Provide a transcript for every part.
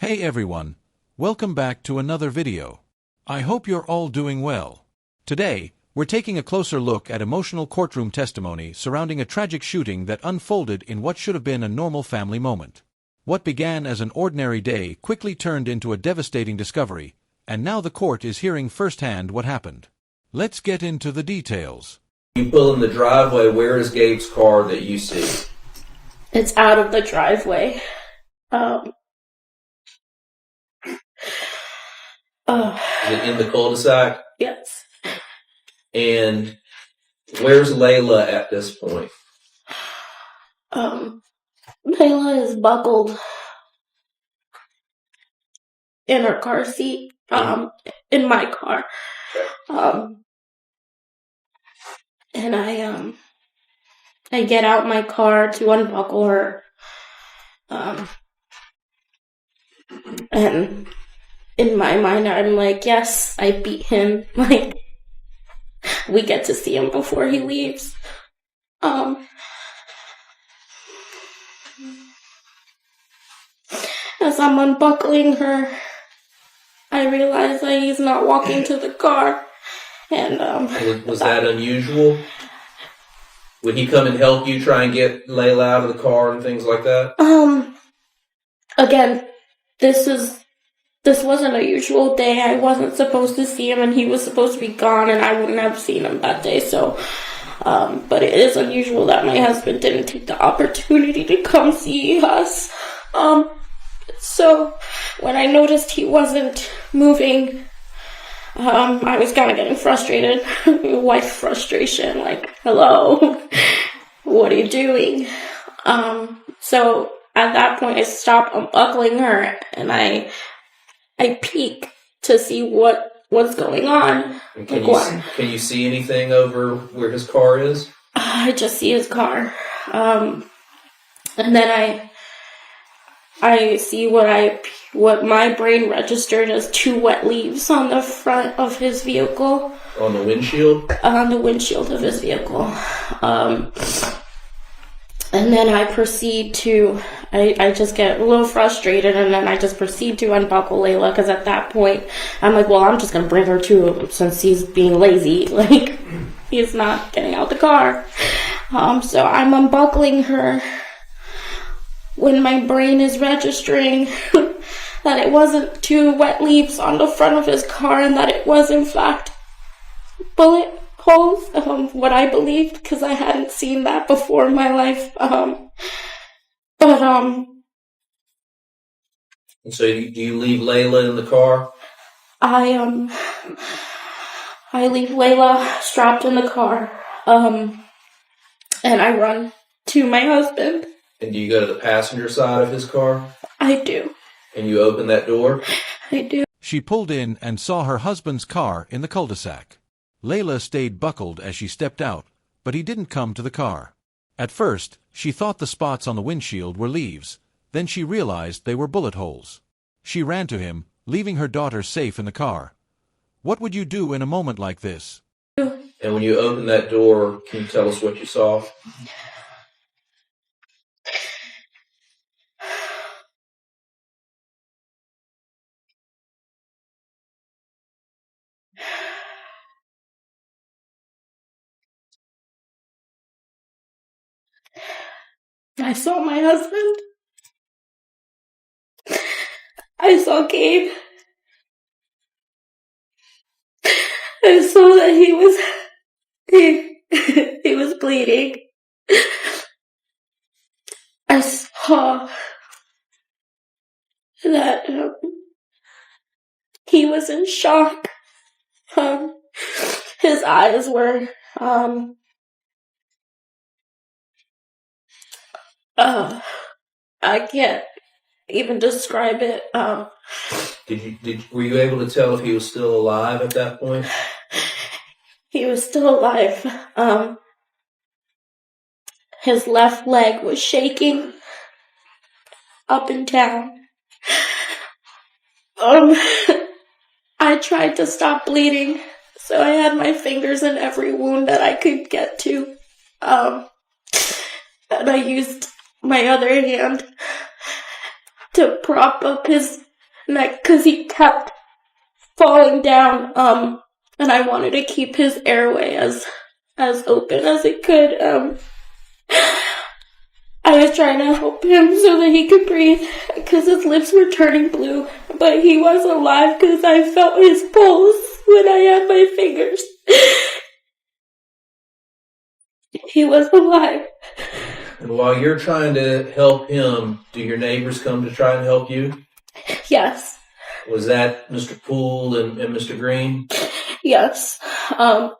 Hey everyone, welcome back to another video. I hope you're all doing well. Today, we're taking a closer look at emotional courtroom testimony surrounding a tragic shooting that unfolded in what should have been a normal family moment. What began as an ordinary day quickly turned into a devastating discovery, and now the court is hearing firsthand what happened. Let's get into the details. You pull in the driveway, where is Gabe's car that you see? It's out of the driveway. Is it in the cul-de-sac? Yes. And where's Leila at this point? Leila is buckled in her car seat, in my car. And I get out my car to unbuckle her. And in my mind, I'm like, yes, I beat him. Like, we get to see him before he leaves. As I'm unbuckling her, I realize that he's not walking to the car. And was that unusual? Would he come and help you try and get Leila out of the car and things like that? Again, this wasn't a usual day. I wasn't supposed to see him, and he was supposed to be gone, and I wouldn't have seen him that day. So, but it is unusual that my husband didn't take the opportunity to come see us. So when I noticed he wasn't moving, I was kind of getting frustrated. Wife frustration, like, hello, what are you doing? So at that point, I stopped unbuckling her, and I peek to see what was going on. Can you see anything over where his car is? I just see his car. And then I see what my brain registered as 2 wet leaves on the front of his vehicle. On the windshield? On the windshield of his vehicle. And then I proceed to, I just get a little frustrated, and then I just proceed to unbuckle Leila, because at that point, I'm like, well, I'm just going to bring her to him since he's being lazy. Like, he's not getting out the car. So I'm unbuckling her when my brain is registering that it wasn't 2 wet leaves on the front of his car, and that it was, in fact, bullet holes, what I believed, because I hadn't seen that before in my life. So do you leave Leila in the car? I leave Leila strapped in the car, and I run to my husband. And do you go to the passenger side of his car? I do. And you open that door? I do. She pulled in and saw her husband's car in the cul-de-sac. Leila stayed buckled as she stepped out, but he didn't come to the car. At first, she thought the spots on the windshield were leaves. Then she realized they were bullet holes. She ran to him, leaving her daughter safe in the car. What would you do in a moment like this? And when you opened that door, can you tell us what you saw? I saw my husband. I saw Gabe. I saw that he was bleeding. I saw that he was in shock. His eyes were I can't even describe it. Were you able to tell if he was still alive at that point? He was still alive. His left leg was shaking up and down. I tried to stop bleeding, so I had my fingers in every wound that I could get to. And I used my other hand to prop up his because he kept falling down, and I wanted to keep his airway as open as it could. I was trying to help him so that he could breathe, because his lips were turning blue, but he was alive because I felt his pulse when I had my fingers. He was alive. And while you're trying to help him, do your neighbors come to try and help you? Yes. Was that Mr. Poole and Mr. Green? Yes. The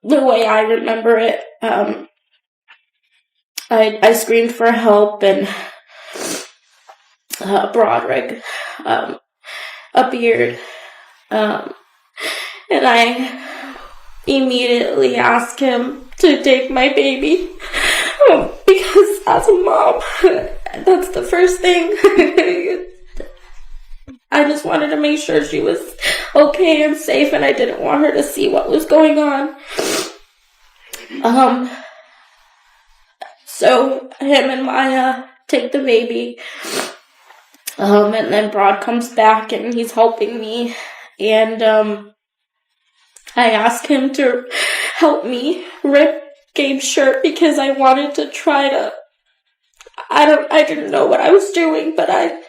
way I remember it, I screamed for help, and Broderick appeared, and I immediately asked him to take my baby, because as a mom, that's the first thing. I just wanted to make sure she was okay and safe, and I didn't want her to see what was going on. So him and Maya take the baby, and then Brod comes back and he's helping me, and I asked him to help me rip Gabe's shirt because I wanted to try to. I didn't know what I was doing, but I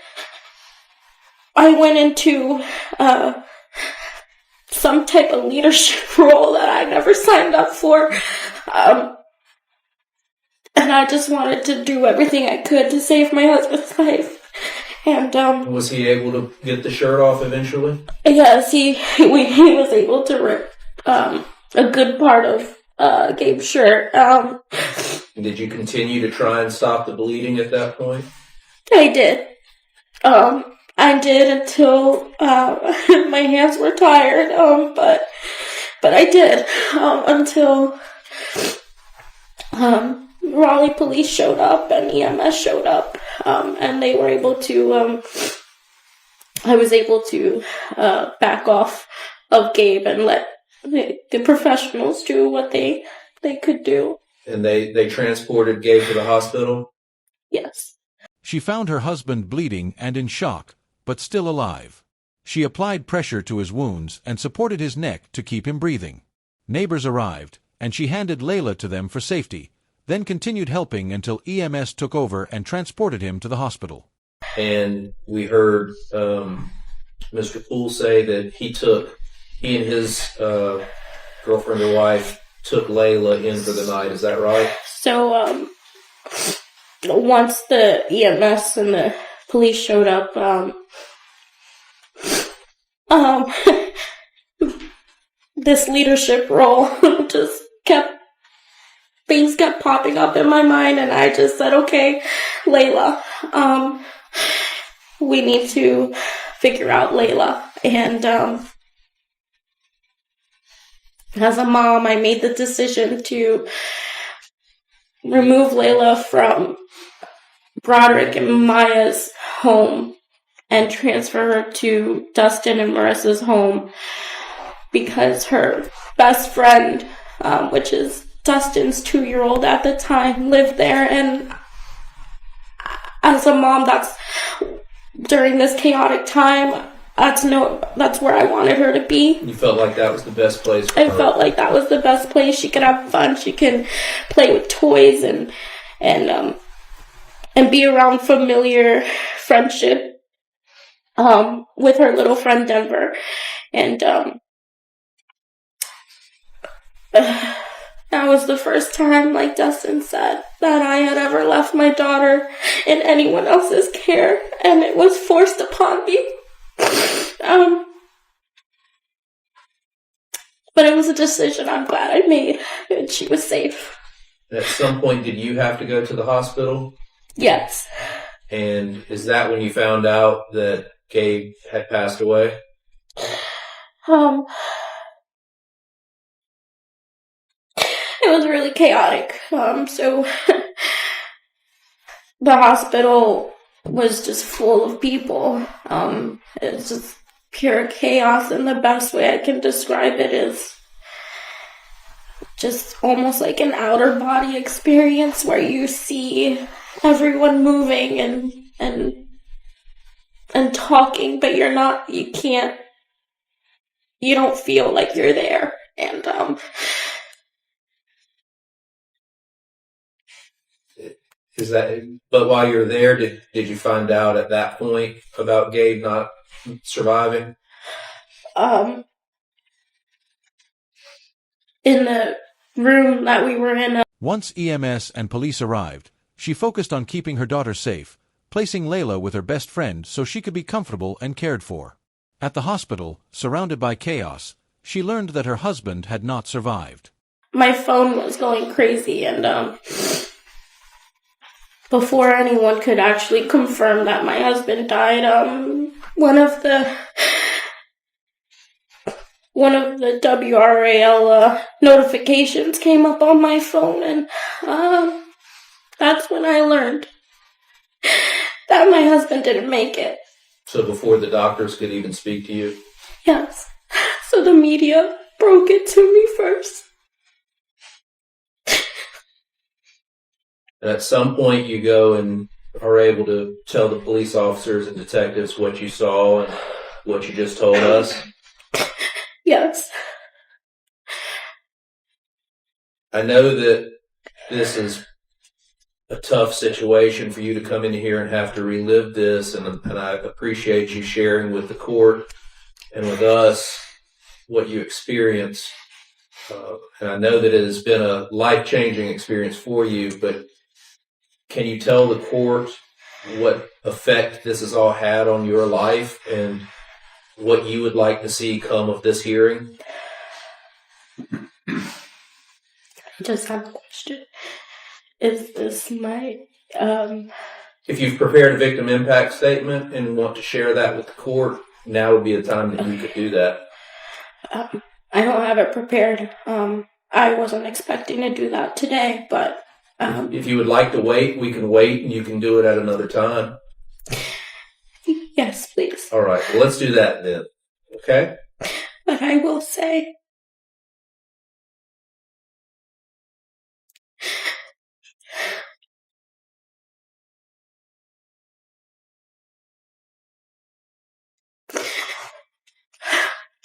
went into some type of leadership role that I never signed up for. And I just wanted to do everything I could to save my husband's life. And was he able to get the shirt off eventually? Yes, he was able to rip a good part of Gabe's shirt. Did you continue to try and stop the bleeding at that point? I did. I did until my hands were tired. But I did until Raleigh police showed up and EMS showed up, and they were able to. I was able to back off of Gabe and let the professionals do what they could do. And they transported Gabe to the hospital? Yes. She found her husband bleeding and in shock, but still alive. She applied pressure to his wounds and supported his neck to keep him breathing. Neighbors arrived, and she handed Leila to them for safety, then continued helping until EMS took over and transported him to the hospital. And we heard Mr. Poole say that he and his girlfriend or wife took Leila in for the night. Is that right? So, once the EMS and the police showed up, this leadership role things kept popping up in my mind, and I just said, okay, Leila, we need to figure out Leila. And as a mom, I made the decision to remove Leila from Broderick and Maya's home and transfer her to Dustin and Marissa's home, because her best friend, which is Dustin's 2-year-old at the time, lived there. And as a mom, that's during this chaotic time, that's where I wanted her to be. You felt like that was the best place for her? I felt like that was the best place. She could have fun. She can play with toys and be around familiar friendship with her little friend Denver. And that was the first time, like Dustin said, that I had ever left my daughter in anyone else's care, and it was forced upon me. But it was a decision I'm glad I made, and she was safe. At some point, did you have to go to the hospital? Yes. And is that when you found out that Gabe had passed away? It was really chaotic. So the hospital was just full of people. It's just pure chaos, and the best way I can describe it is just almost like an outer body experience where you see everyone moving and and talking, but you don't feel like you're there. And but while you're there, did you find out at that point about Gabe not surviving? In the room that we were in. Once EMS and police arrived, she focused on keeping her daughter safe, placing Leila with her best friend so she could be comfortable and cared for. At the hospital, surrounded by chaos, she learned that her husband had not survived. My phone was going crazy, and before anyone could actually confirm that my husband died, one of the WRAL notifications came up on my phone, and that's when I learned that my husband didn't make it. So before the doctors could even speak to you? Yes. So the media broke it to me first. And at some point you go and are able to tell the police officers and detectives what you saw and what you just told us? Yes. I know that this is a tough situation for you to come in here and have to relive this, and I appreciate you sharing with the court and with us what you experienced. And I know that it has been a life-changing experience for you, but can you tell the court what effect this has all had on your life and what you would like to see come of this hearing? I just have a question. Is this my... If you've prepared a victim impact statement and want to share that with the court, now would be the time that you could do that. I don't have it prepared. I wasn't expecting to do that today, but... if you would like to wait, we can wait and you can do it at another time. Yes, please. All right, well, let's do that then. Okay? But I will say...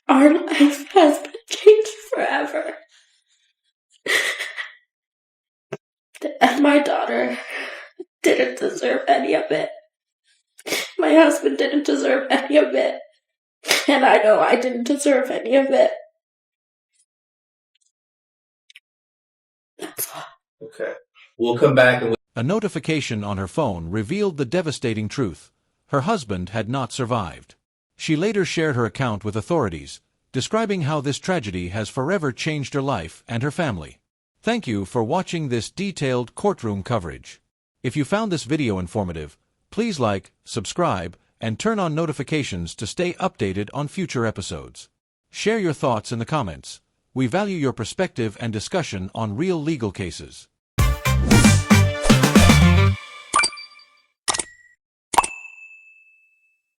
our life has been changed forever. And my daughter didn't deserve any of it. My husband didn't deserve any of it. And I know I didn't deserve any of it. That's all. Okay. We'll come back and... A notification on her phone revealed the devastating truth. Her husband had not survived. She later shared her account with authorities, describing how this tragedy has forever changed her life and her family. Thank you for watching this detailed courtroom coverage. If you found this video informative, please like, subscribe, and turn on notifications to stay updated on future episodes. Share your thoughts in the comments. We value your perspective and discussion on real legal cases.